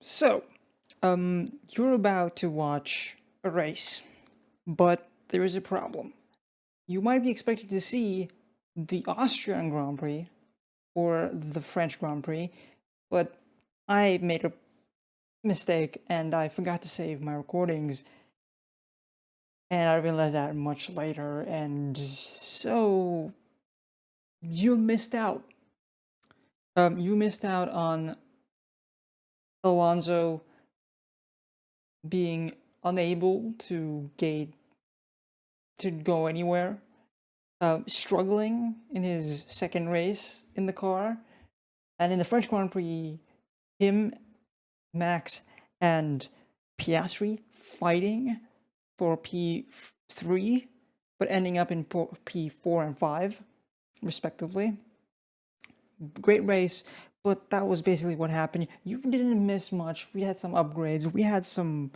So, you're about to watch a race, but there is a problem. You might be expected to see the Austrian Grand Prix or the French Grand Prix, but I made a mistake and I forgot to save my recordings, and I realized that much later, and so you missed out. You missed out on Alonso being unable to go anywhere, struggling in his second race in the car, and in the French Grand Prix, him, Max, and Piastri fighting for P3, but ending up in P4 and 5, respectively. Great race, but that was basically what happened. You didn't miss much. We had some upgrades. We had some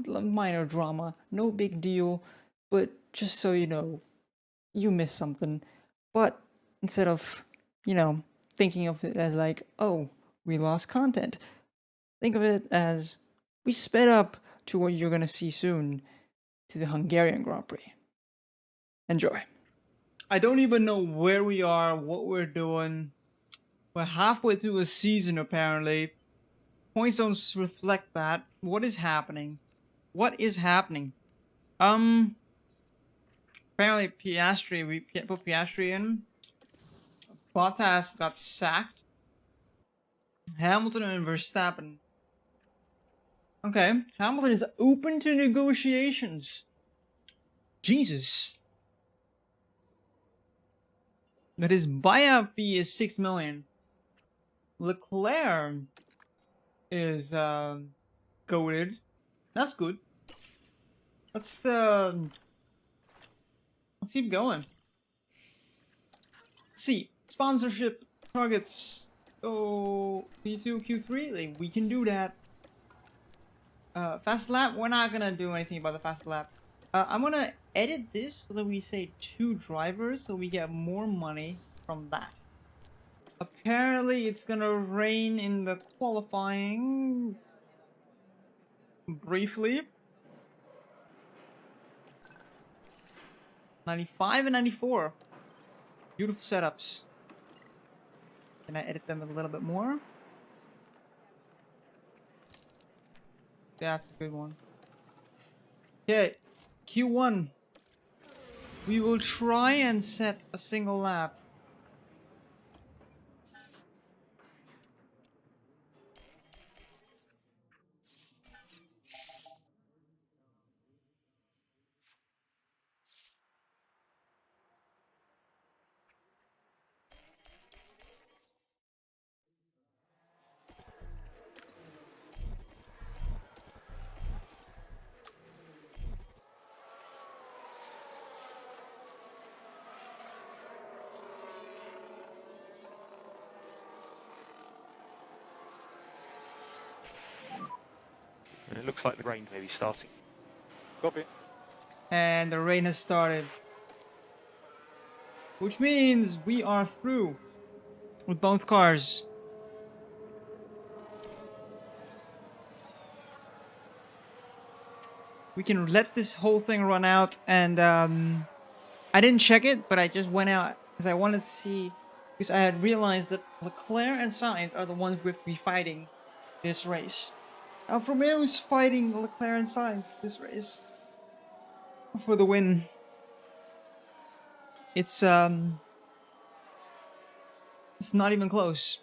minor drama. No big deal, but just so you know, you missed something. But instead of, thinking of it as like, oh, we lost content, think of it as we sped up to what you're going to see soon, to the Hungarian Grand Prix. Enjoy. I don't even know where we are, what we're doing. We're halfway through a season, apparently. Points don't reflect that. What is happening? What is happening? Apparently Piastri, we can't put Piastri in. Bottas got sacked. Hamilton and Verstappen. Okay, Hamilton is open to negotiations. Jesus. But his buyout fee is 6 million. Leclerc is goated. That's good. Let's keep going. Let's see. Sponsorship targets. Oh, P2, Q3, like, we can do that. Fast lap, we're not gonna do anything about the fast lap. I'm gonna edit this so that we say 2 drivers so we get more money from that. Apparently it's gonna rain in the qualifying briefly. 95 and 94. Beautiful setups. Can I edit them a little bit more? That's a good one. Okay, Q1. We will try and set a single lap. And it looks like the rain may be starting. Copy. And the rain has started. Which means we are through with both cars. We can let this whole thing run out, and I didn't check it, but I just went out because I wanted to see, because I had realized that Leclerc and Sainz are the ones who have to be fighting this race. Alfa Romeo is fighting Leclerc and Sainz this race for the win. It's not even close.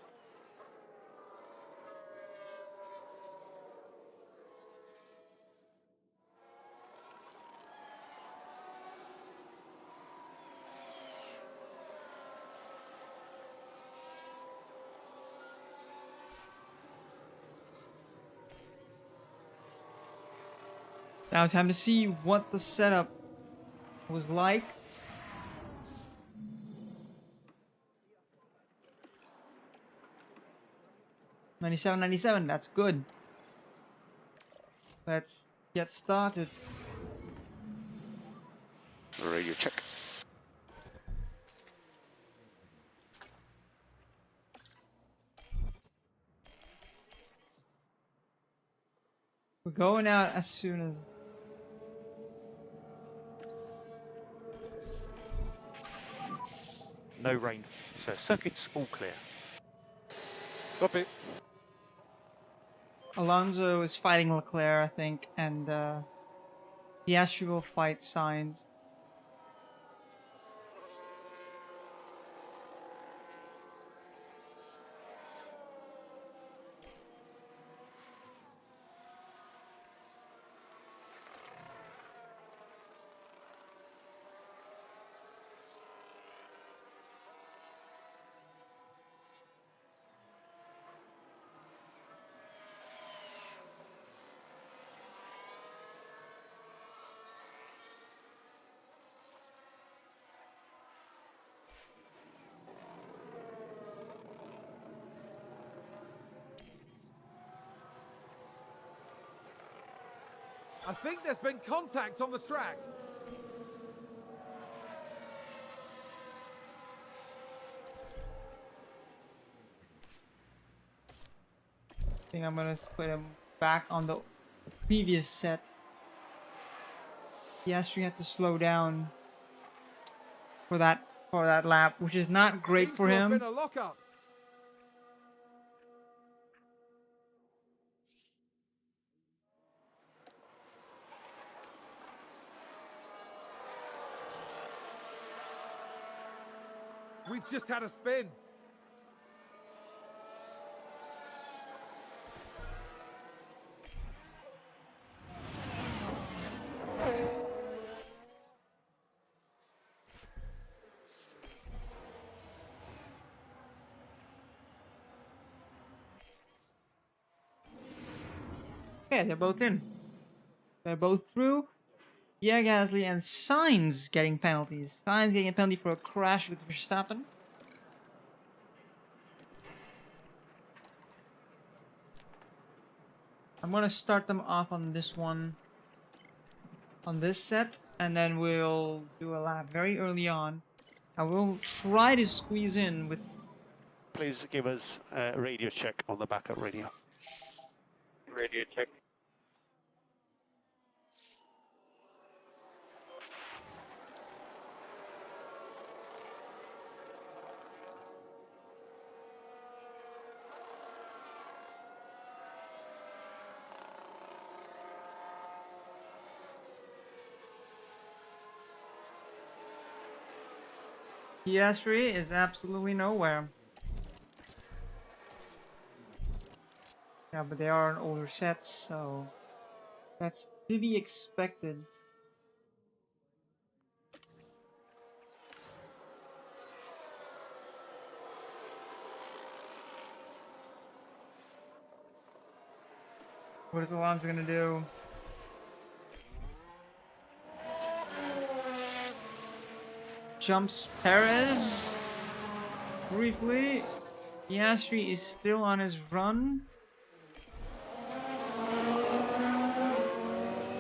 Now time to see what the setup was like. $97.97, that's good. Let's get started. Radio check. We're going out as soon as... No rain, so circuit's all clear. Copy. Alonso is fighting Leclerc, I think, and Piastri will fight Sainz. I think there's been contact on the track. I think I'm gonna put him back on the previous set. Piastri had to slow down for that lap, which is not great Seems for to have him. been a lockup. We've just had a spin. Okay, they're both in. They're both through. Pierre Gasly and Sainz getting penalties. Sainz getting a penalty for a crash with Verstappen. I'm gonna start them off on this one, on this set, and then we'll do a lap very early on. I will try to squeeze in with... Please give us a radio check on the backup radio. Radio check. Piastri is absolutely nowhere. Yeah, but they are on older sets, so that's to be expected. What is Alonso gonna do? Jumps Perez briefly. Piastri is still on his run.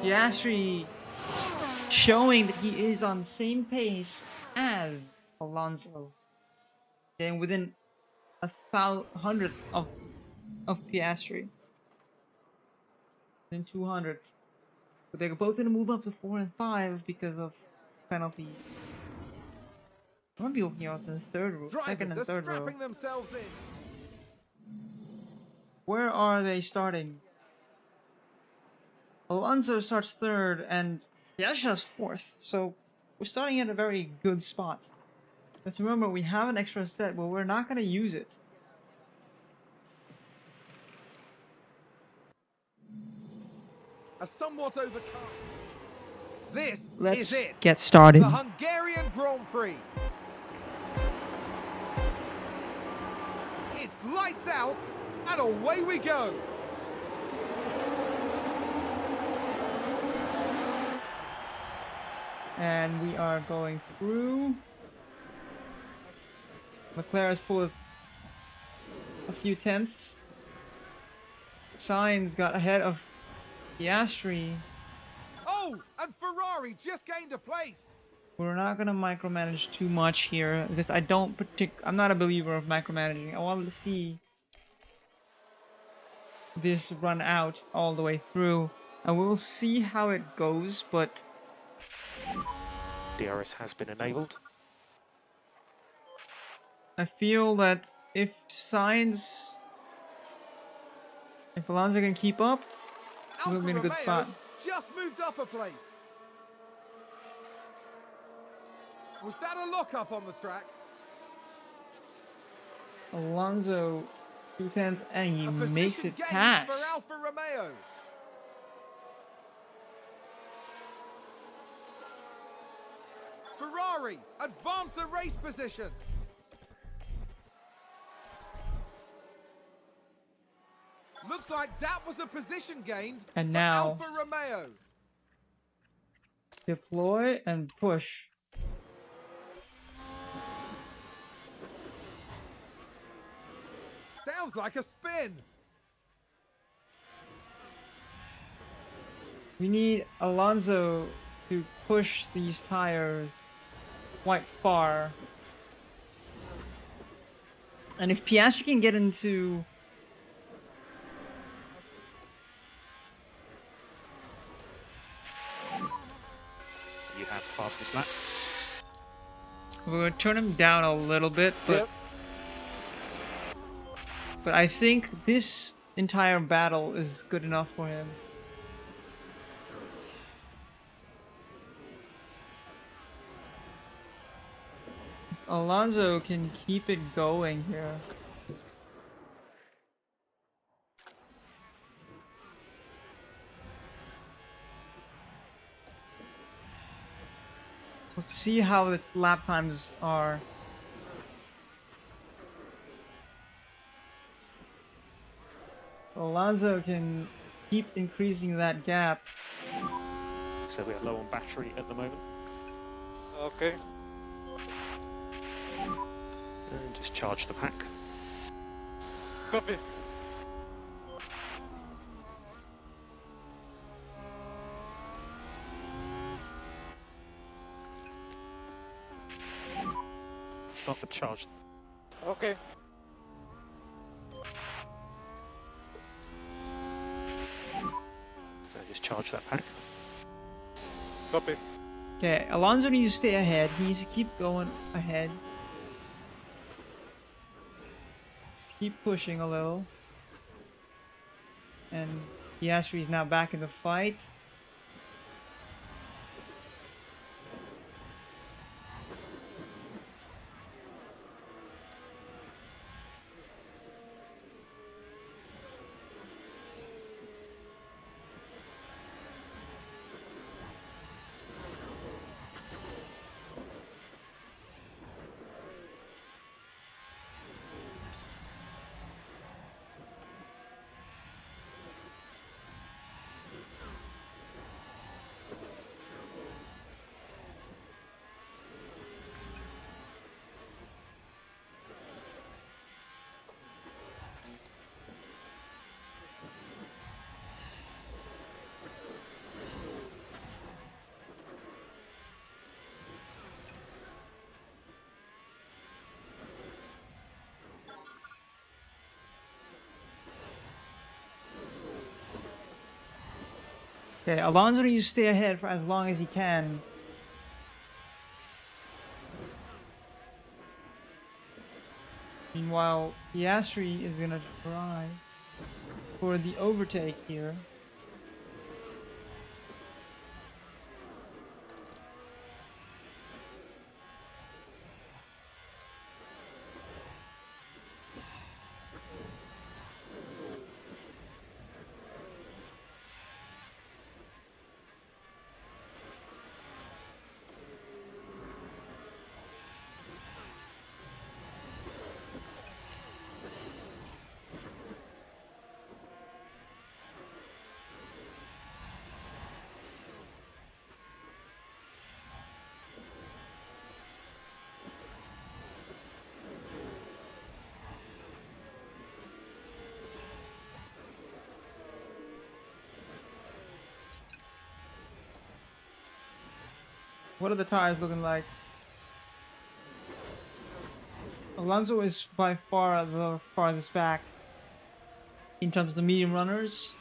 Piastri showing that he is on the same pace as Alonso. Getting within a hundredth of Piastri. Within 200. But they're both gonna move up to 4 and 5 because of penalty. I'm gonna be looking out in the third row, second Drivers and are third row. strapping themselves in. Where are they starting? Alonso starts third and Yasha's fourth, so we're starting at a very good spot. Let's remember we have an extra set, but we're not gonna use it. A somewhat overcome. This Let's is it. get started. The Hungarian Grand Prix. It's lights out and away we go. And we are going through. Leclerc has pulled a few tenths. Sainz got ahead of Piastri. Oh, and Ferrari just gained a place. We're not gonna micromanage too much here because I'm not a believer of micromanaging. I want to see this run out all the way through. And we'll see how it goes, but DRS has been enabled. I feel that if Alonso can keep up, we'll Alfa be in a good Romeo spot. just moved up a place. Was that a lock-up on the track? Alonso 2/10 and he A makes position it gained pass. for Alfa Romeo. Ferrari advance the race position. Looks like that was a position gained And for now Alfa Romeo. deploy and push. Sounds like a spin. We need Alonso to push these tires quite far. And if Piastri can get into You have fastest lap. we're gonna turn him down a little bit, but but I think this entire battle is good enough for him. Alonso can keep it going here. Let's see how the lap times are. Alonso can keep increasing that gap. So we are low on battery at the moment. Okay. And just charge the pack. Copy. Start the charge. Okay. So just charge that pack. Copy. Okay, Alonso needs to stay ahead. He needs to keep going ahead. Just keep pushing a little. And Piastri is now back in the fight. Okay, Alonso needs to stay ahead for as long as he can. Meanwhile, Piastri is gonna try for the overtake here. What are the tires looking like? Alonso is by far the farthest back in terms of the medium runners.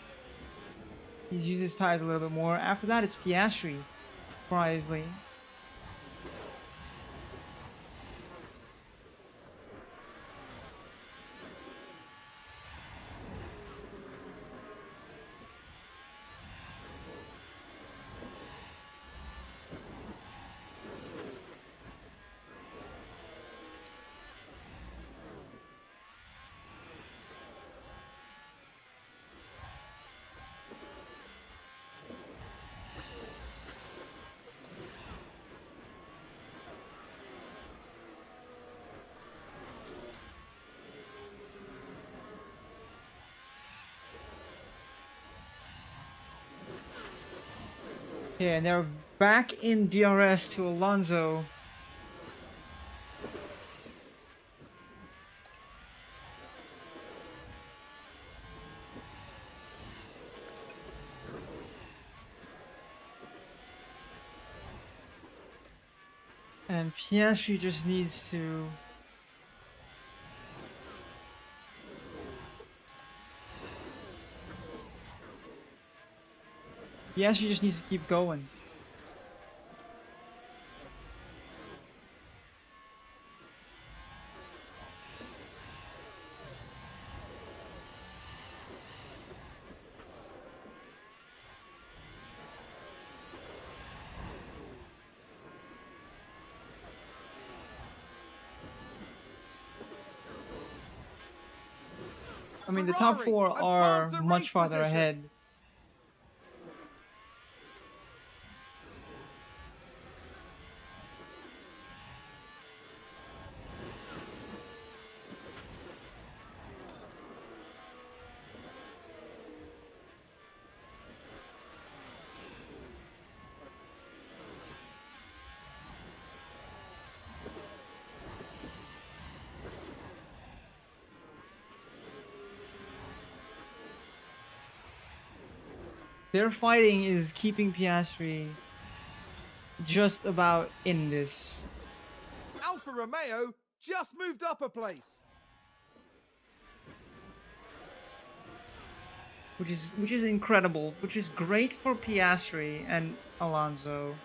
He's used his tires a little bit more. After that, it's Piastri, surprisingly. Yeah, and they're back in DRS to Alonso. And Piastri just needs to... Piastri just needs to keep going. I mean, the top Ferrari four are advance the much race farther position. ahead. Their fighting is keeping Piastri just about in this. Alfa Romeo just moved up a place. Which is incredible, which is great for Piastri and Alonso.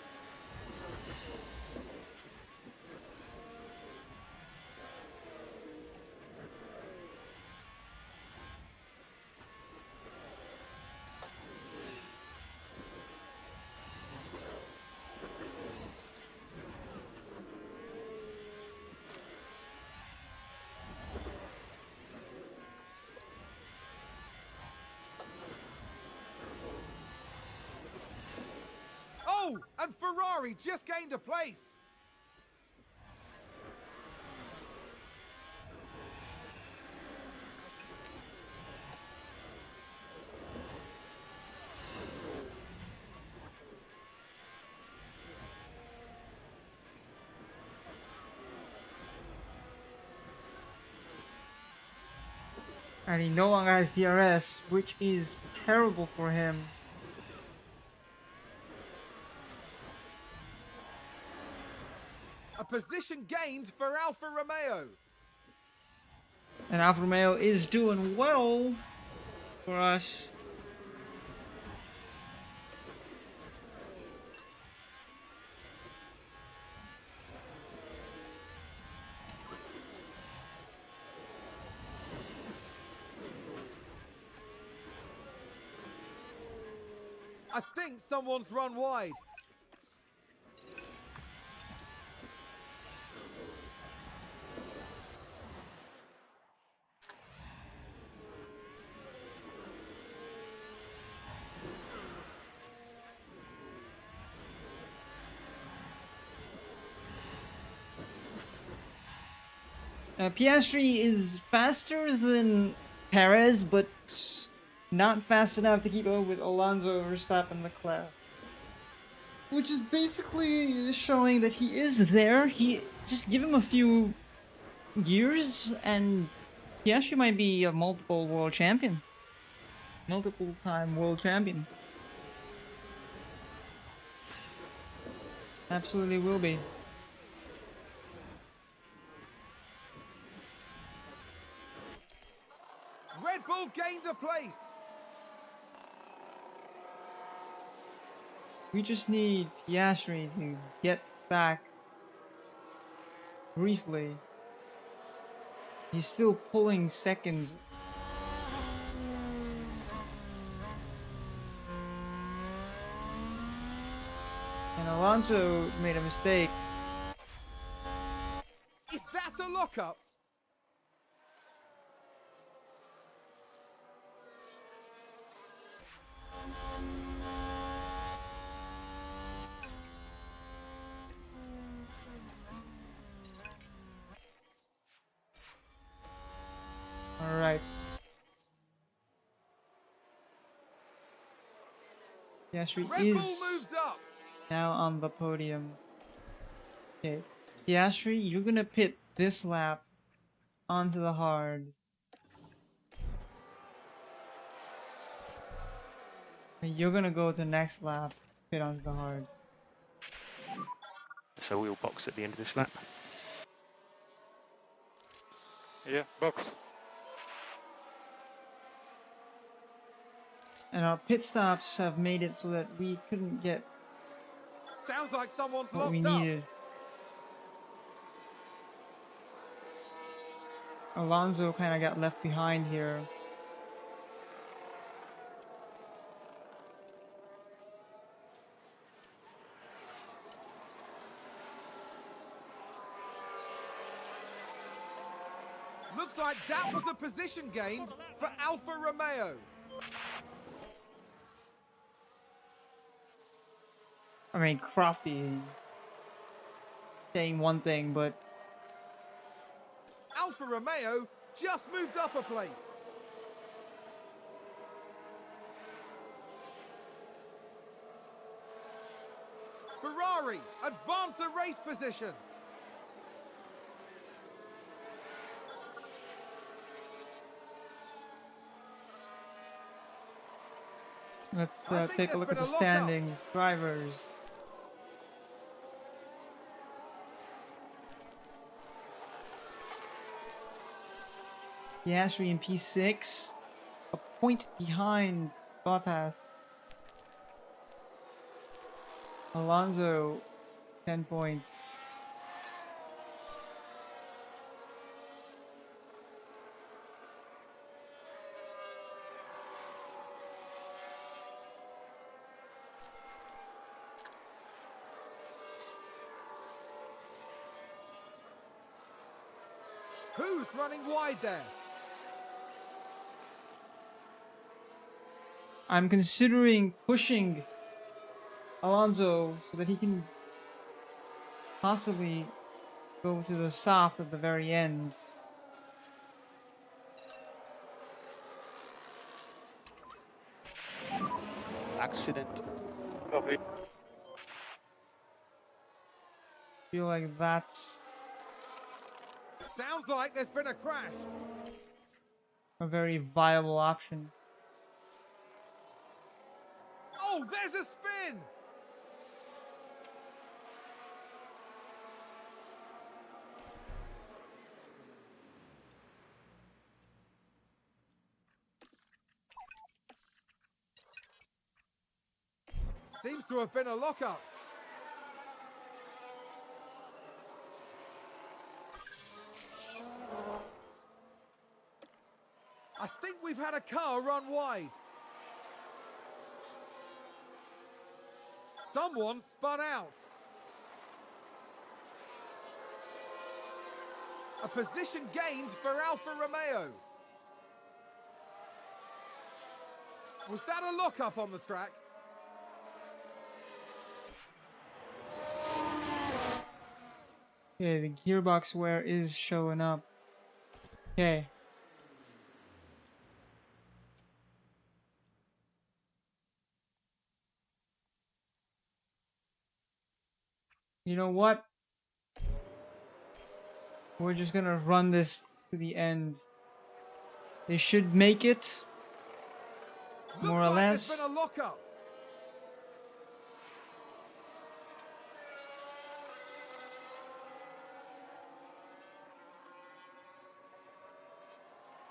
Oh, and Ferrari just gained a place. And he no longer has DRS, which is terrible for him. A position gained for Alfa Romeo. And Alfa Romeo is doing well for us. I think someone's run wide. Piastri is faster than Perez, but not fast enough to keep up with Alonso, Verstappen, Leclerc. Which is basically showing that he is there. He just give him a few years, and Piastri might be a multiple world champion, multiple-time world champion. Absolutely will be. Red Bull gained a place. We just need Piastri to get back briefly. He's still pulling seconds. And Alonso made a mistake. Is that a lockup? Alright. Piastri Red Bull is moved up. now on the podium. Okay. Piastri, you're gonna pit this lap onto the hard. And you're gonna go the next lap, pit onto the hards. So we'll box at the end of this lap. Yeah, box. And our pit stops have made it so that we couldn't get Sounds like someone's what we locked up. needed. Alonso kind of got left behind here. Looks like that was a position gained for Alfa Romeo. I mean, Crofty saying one thing, but Alfa Romeo just moved up a place. Ferrari advance the race position. let's I think take a there's look at been the a lockup. standings. Drivers. Piastri in P6, a point behind Bottas. Alonso, 10 points. Who's running wide there? I'm considering pushing Alonso so that he can possibly go to the soft at the very end. Accident. Copy. Feel like that's Sounds like there's been a crash. a very viable option. Oh, there's a spin. Seems to have been a lockup. I think we've had a car run wide. Someone spun out. A position gained for Alfa Romeo. Was that a lockup on the track? Okay, the gearbox wear is showing up. Okay. You know what? We're just gonna run this to the end. They should make it, more or Looks like less. there's been a lockup.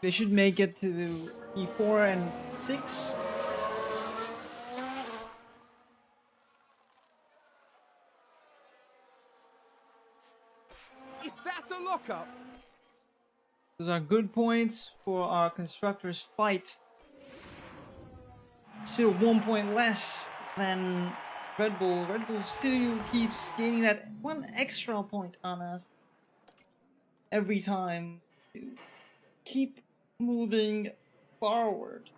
They should make it to the P4 and 6. lock-up. Those are good points for our constructors fight. Still 1 point less than Red Bull. Red Bull still keeps gaining that 1 extra point on us every time to keep moving forward.